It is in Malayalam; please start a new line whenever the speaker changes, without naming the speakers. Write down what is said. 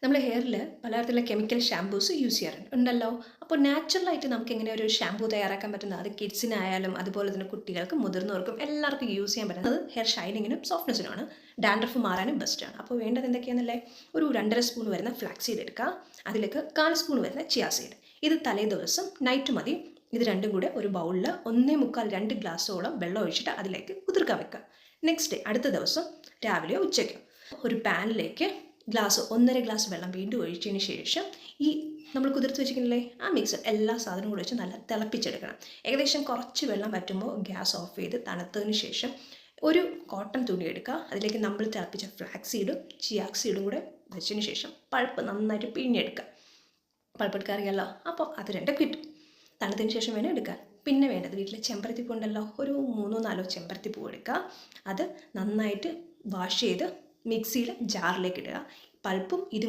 നമ്മൾ ഹെയറിൽ പലതരത്തിലുള്ള കെമിക്കൽ ഷാംപൂസ് യൂസ് ചെയ്യാറുണ്ട് ഉണ്ടല്ലോ. അപ്പോൾ നാച്ചുറലായിട്ട് നമുക്ക് എങ്ങനെ ഒരു ഷാംപൂ തയ്യാറാക്കാൻ പറ്റുന്നത്, അത് കിഡ്സിനായാലും അതുപോലെ തന്നെ കുട്ടികൾക്കും മുതിർന്നവർക്കും എല്ലാവർക്കും യൂസ് ചെയ്യാൻ പറ്റുന്നത് ഹെയർ ഷൈനിങ്ങിനും സോഫ്റ്റ്നെസ്സിനുമാണ്. ഡാൻഡ്രഫ് മാറാനും ബെസ്റ്റാണ്. അപ്പോൾ വേണ്ടത് എന്തൊക്കെയാണെന്നല്ലേ, ഒരു 2.5 സ്പൂൺ വരുന്ന ഫ്ലാക്സ് സീഡ് എടുക്കുക. അതിലേക്ക് 1/4 സ്പൂൺ വരുന്ന ചിയ സീഡ്. ഇത് തലേ ദിവസം നൈറ്റ് മതി. ഇത് രണ്ടും കൂടെ ഒരു ബൗളിൽ 1.25-2 ഗ്ലാസ്സോളം വെള്ളം ഒഴിച്ചിട്ട് അതിലേക്ക് കുതിർക്കാൻ വെക്കുക. നെക്സ്റ്റ് ഡേ അടുത്ത ദിവസം രാവിലെയോ ഉച്ചയ്ക്കോ ഒരു പാനിലേക്ക് 1.5 ഗ്ലാസ് വെള്ളം വീണ്ടും ഒഴിച്ചതിന് ശേഷം ഈ നമ്മൾ കുതിർത്ത് വെച്ചിട്ടുണ്ടല്ലേ ആ മിക്സർ എല്ലാ സാധനവും കൂടെ വെച്ച് നല്ല തിളപ്പിച്ചെടുക്കണം. ഏകദേശം കുറച്ച് വെള്ളം പറ്റുമ്പോൾ ഗ്യാസ് ഓഫ് ചെയ്ത് തണുത്തതിന് ശേഷം ഒരു കോട്ടൺ തുണി എടുക്കുക. അതിലേക്ക് നമ്മൾ തിളപ്പിച്ച ഫ്ലാക്സ് സീഡും ചിയാ സീഡും കൂടെ വെച്ചതിന് ശേഷം പൾപ്പ് നന്നായിട്ട് പിഴിഞ്ഞെടുക്കുക. പൾപ്പ് എടുക്കാൻ അറിയാമല്ലോ. അപ്പോൾ അത് രണ്ടും കിട്ടും. തണുത്തതിന് ശേഷം വേണം എടുക്കാൻ. പിന്നെ വേണ്ടത് വീട്ടിൽ ചെമ്പരത്തി പൂ ഉണ്ടല്ലോ, ഒരു 3-4 ചെമ്പരത്തി പൂ എടുക്കുക. അത് നന്നായിട്ട് വാഷ് ചെയ്ത് മിക്സിയുടെ ജാറിലേക്ക് ഇടുക. പൾപ്പും ഇതും